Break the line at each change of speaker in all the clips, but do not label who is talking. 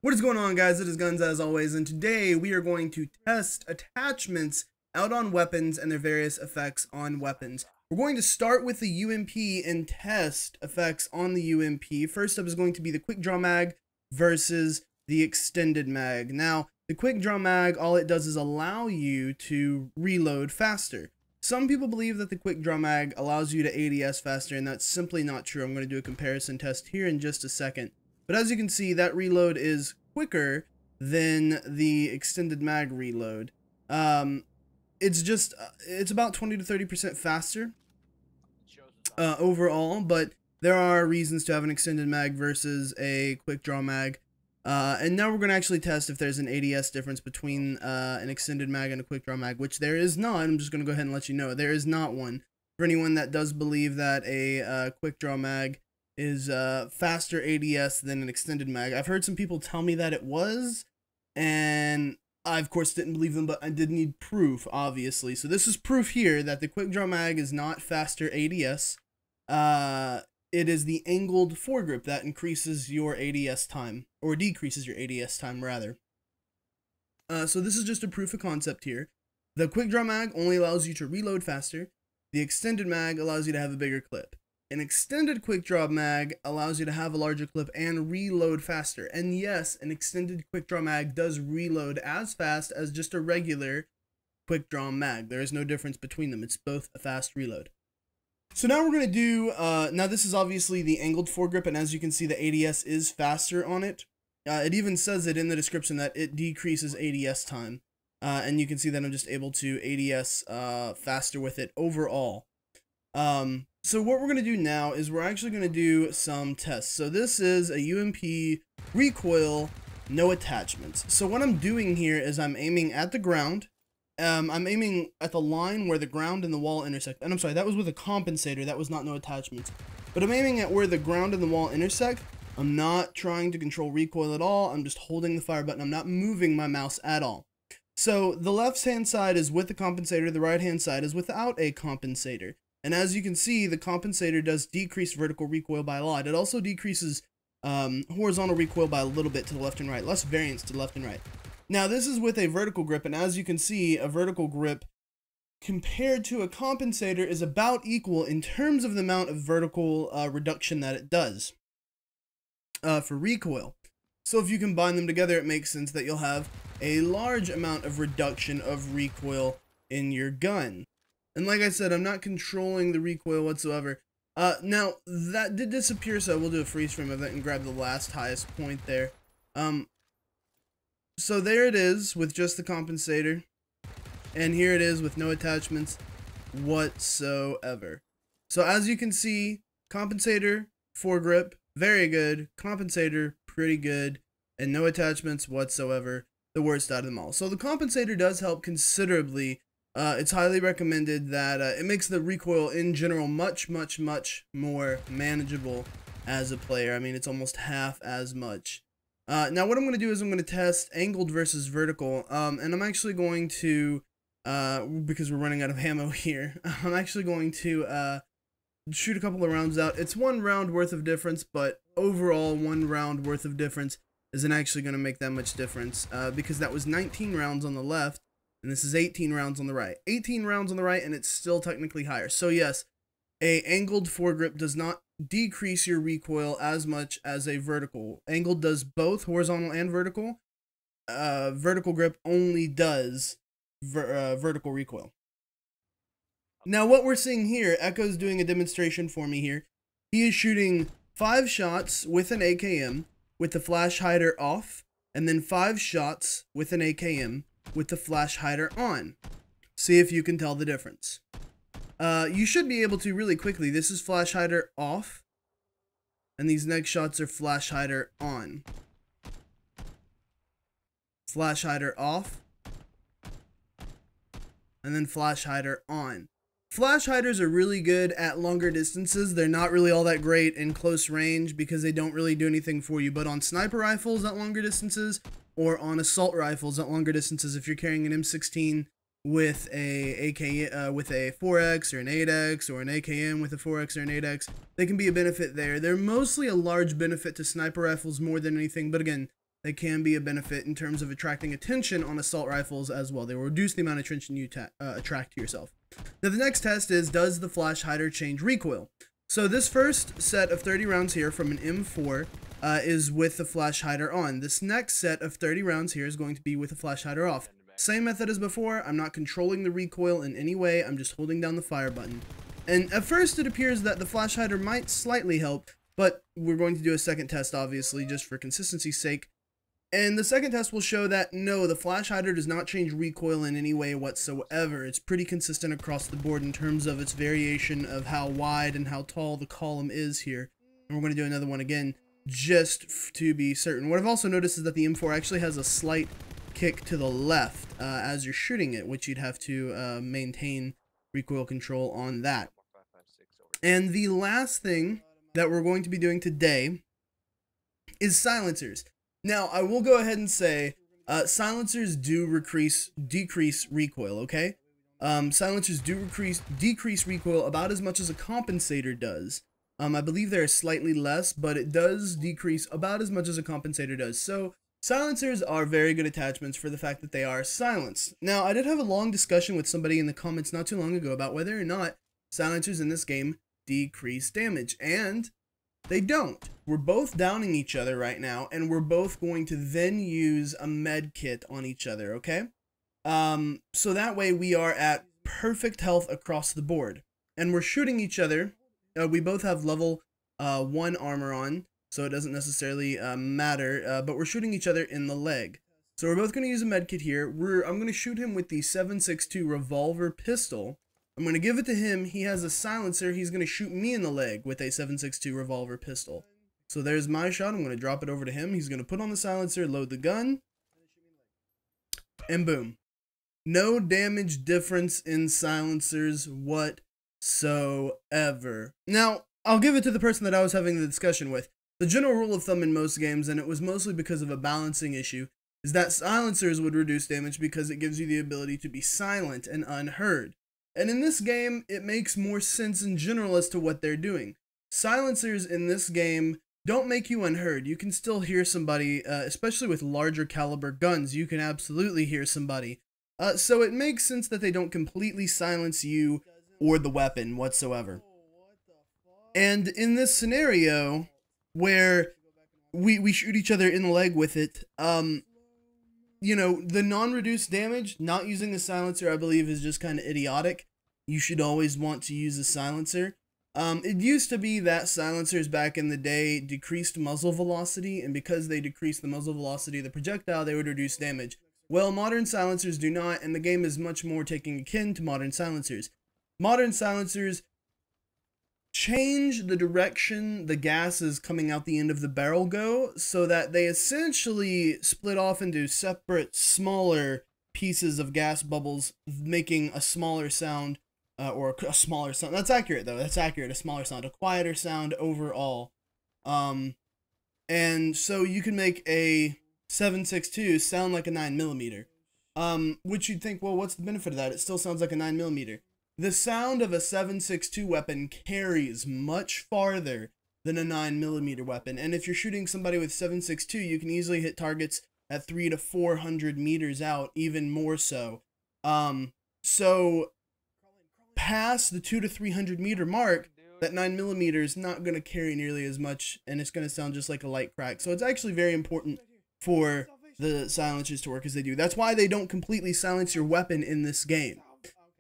What is going on, guys? It is Guns as always, and today we are going to test attachments out on weapons and their various effects on weapons. We're going to start with the UMP and test effects on the UMP. First up is going to be the quick draw mag versus the extended mag. Now, the quick draw mag, all it does is allow you to reload faster. Some people believe that the quick draw mag allows you to ADS faster, and that's simply not true. I'm going to do a comparison test here in just a second. But as you can see, that reload is quicker than the extended mag reload. It's about 20 to 30% faster overall, but there are reasons to have an extended mag versus a quick draw mag. And now we're going to actually test if there's an ADS difference between an extended mag and a quick draw mag, which there is not. I'm just going to go ahead and let you know there is not one. For anyone that does believe that a quick draw mag is faster ADS than an extended mag, I've heard some people tell me that it was, and I of course didn't believe them, but I did need proof, obviously. So this is proof here that the quick draw mag is not faster ADS. It is the angled foregrip that increases your ADS time, or decreases your ADS time rather. So this is just a proof of concept here. The quick draw mag only allows you to reload faster. The extended mag allows you to have a bigger clip. An extended quick draw mag allows you to have a larger clip and reload faster. And yes, an extended quick draw mag does reload as fast as just a regular quick draw mag. There is no difference between them. It's both a fast reload. So now we're going to do, now this is obviously the angled foregrip, and as you can see, the ADS is faster on it. It even says it in the description that it decreases ADS time. And you can see that I'm just able to ADS faster with it overall. So what we're going to do now is we're actually going to do some tests. So this is a UMP recoil, no attachments. So what I'm doing here is I'm aiming at the ground. I'm aiming at the line where the ground and the wall intersect. And I'm sorry, that was with a compensator. That was not no attachments. But I'm aiming at where the ground and the wall intersect. I'm not trying to control recoil at all. I'm just holding the fire button. I'm not moving my mouse at all. So the left-hand side is with the compensator. The right-hand side is without a compensator. And as you can see, the compensator does decrease vertical recoil by a lot. It also decreases horizontal recoil by a little bit to the left and right. Less variance to the left and right. Now, this is with a vertical grip, and as you can see, a vertical grip compared to a compensator is about equal in terms of the amount of vertical reduction that it does for recoil. So if you combine them together, it makes sense that you'll have a large amount of reduction of recoil in your gun. And like I said, I'm not controlling the recoil whatsoever. Now, that did disappear, so we'll do a freeze frame of it and grab the last highest point there. So there it is with just the compensator. And here it is with no attachments whatsoever. So as you can see, compensator, foregrip, very good. Compensator, pretty good. And no attachments whatsoever, the worst out of them all. So the compensator does help considerably. It's highly recommended that it makes the recoil in general much more manageable as a player. I mean, it's almost half as much. Now what I'm going to do is I'm going to test angled versus vertical, and I'm actually going to, because we're running out of ammo here, I'm actually going to shoot a couple of rounds out. It's 1 round worth of difference, but overall 1 round worth of difference isn't actually going to make that much difference, because that was 19 rounds on the left. And this is 18 rounds on the right. 18 rounds on the right, and it's still technically higher. So yes, a angled foregrip does not decrease your recoil as much as a vertical. Angled does both horizontal and vertical. Vertical grip only does vertical recoil. Now what we're seeing here, Echo's doing a demonstration for me here. He is shooting 5 shots with an AKM with the flash hider off, and then 5 shots with an AKM with the flash hider on. See if you can tell the difference. You should be able to really quickly. This is flash hider off, and these next shots are flash hider on. Flash hider off, and then flash hider on. Flash hiders are really good at longer distances. They're not really all that great in close range because they don't really do anything for you. But on sniper rifles at longer distances, or on assault rifles at longer distances, if you're carrying an M16 with a with a 4X or an 8X or an AKM with a 4X or an 8X, they can be a benefit there. They're mostly a large benefit to sniper rifles more than anything, but again, they can be a benefit in terms of attracting attention on assault rifles as well. They will reduce the amount of attention you attract to yourself. Now the next test is, does the flash hider change recoil? So this first set of 30 rounds here from an M4 is with the flash hider on. This next set of 30 rounds here is going to be with the flash hider off. Same method as before. I'm not controlling the recoil in any way. I'm just holding down the fire button. And at first it appears that the flash hider might slightly help, but we're going to do a second test, obviously, just for consistency's sake. And the second test will show that no, the flash hider does not change recoil in any way whatsoever. It's pretty consistent across the board in terms of its variation of how wide and how tall the column is here. And we're going to do another one again, just to be certain. What I've also noticed is that the M4 actually has a slight kick to the left as you're shooting it, which you'd have to maintain recoil control on that. And the last thing that we're going to be doing today is silencers. Now, I will go ahead and say silencers do decrease recoil, okay? Silencers do decrease recoil about as much as a compensator does. I believe they're slightly less, but it does decrease about as much as a compensator does. So silencers are very good attachments for the fact that they are silenced. Now, I did have a long discussion with somebody in the comments not too long ago about whether or not silencers in this game decrease damage, and they don't. We're both downing each other right now, and we're both going to then use a med kit on each other, okay? So that way we are at perfect health across the board, and we're shooting each other. We both have level 1 armor on, so it doesn't necessarily matter, but we're shooting each other in the leg. So we're both going to use a med kit here. I'm going to shoot him with the 7.62 revolver pistol. I'm going to give it to him. He has a silencer. He's going to shoot me in the leg with a 7.62 revolver pistol. So there's my shot. I'm going to drop it over to him. He's going to put on the silencer, load the gun, and boom. No damage difference in silencers whatsoever. Now, I'll give it to the person that I was having the discussion with. The general rule of thumb in most games, and it was mostly because of a balancing issue, is that silencers would reduce damage because it gives you the ability to be silent and unheard. And in this game, it makes more sense in general as to what they're doing. Silencers in this game don't make you unheard. You can still hear somebody, especially with larger caliber guns. You can absolutely hear somebody. So it makes sense that they don't completely silence you or the weapon whatsoever. And in this scenario, where we shoot each other in the leg with it, you know, the non-reduced damage, not using a silencer, I believe, is just kind of idiotic. You should always want to use a silencer. It used to be that silencers back in the day decreased muzzle velocity, and because they decreased the muzzle velocity of the projectile, they would reduce damage. Well, modern silencers do not, and the game is much more taking akin to modern silencers. Modern silencers change the direction the gases coming out the end of the barrel go, so that they essentially split off into separate, smaller pieces of gas bubbles, making a smaller sound, or a smaller sound. That's accurate, though. That's accurate. A smaller sound, a quieter sound overall. And so you can make a 7.62 sound like a 9mm. Which you'd think, well, what's the benefit of that? It still sounds like a 9mm. The sound of a 7.62 weapon carries much farther than a 9mm weapon, and if you're shooting somebody with 7.62, you can easily hit targets at 300 to 400 meters out, even more so. So past the 200 to 300 meter mark, that 9mm is not going to carry nearly as much, and it's going to sound just like a light crack. So it's actually very important for the silencers to work as they do. That's why they don't completely silence your weapon in this game.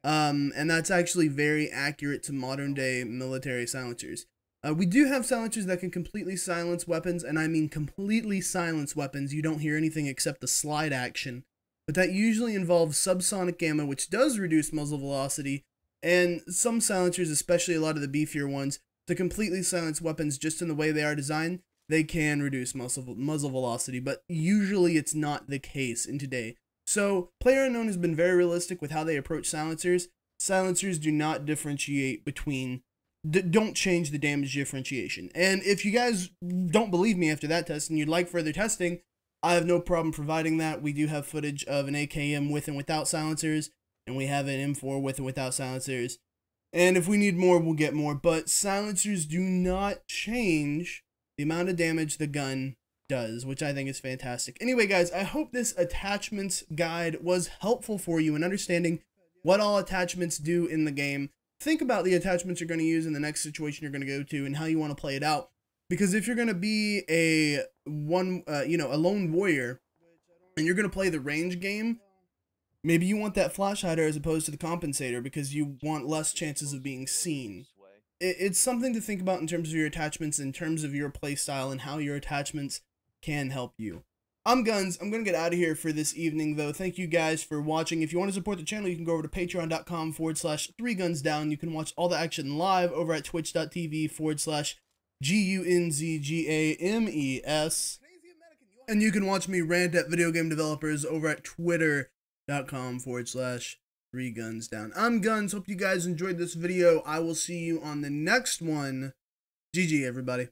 And that's actually very accurate to modern day military silencers. We do have silencers that can completely silence weapons, and I mean completely silence weapons. You don't hear anything except the slide action. But that usually involves subsonic gamma, which does reduce muzzle velocity, and some silencers, especially a lot of the beefier ones, to completely silence weapons just in the way they are designed, they can reduce muzzle velocity, but usually it's not the case in today. So, PlayerUnknown has been very realistic with how they approach silencers. Silencers do not differentiate between, don't change the damage differentiation. And if you guys don't believe me after that test and you'd like further testing, I have no problem providing that. We do have footage of an AKM with and without silencers, and we have an M4 with and without silencers. And if we need more, we'll get more. But silencers do not change the amount of damage the gun does, which I think is fantastic. Anyway, guys, I hope this attachments guide was helpful for you in understanding what all attachments do in the game. Think about the attachments you're going to use in the next situation you're going to go to and how you want to play it out. Because if you're going to be a lone warrior and you're going to play the range game, maybe you want that flash hider as opposed to the compensator because you want less chances of being seen. It's something to think about in terms of your attachments, in terms of your play style, and how your attachments can help you. I'm Guns. I'm going to get out of here for this evening, though. Thank you guys for watching. If you want to support the channel, you can go over to patreon.com/3gunsdown. You can watch all the action live over at twitch.tv/GUNZGAMES. And you can watch me rant at video game developers over at twitter.com/3gunsdown. I'm Guns. Hope you guys enjoyed this video. I will see you on the next one. GG, everybody.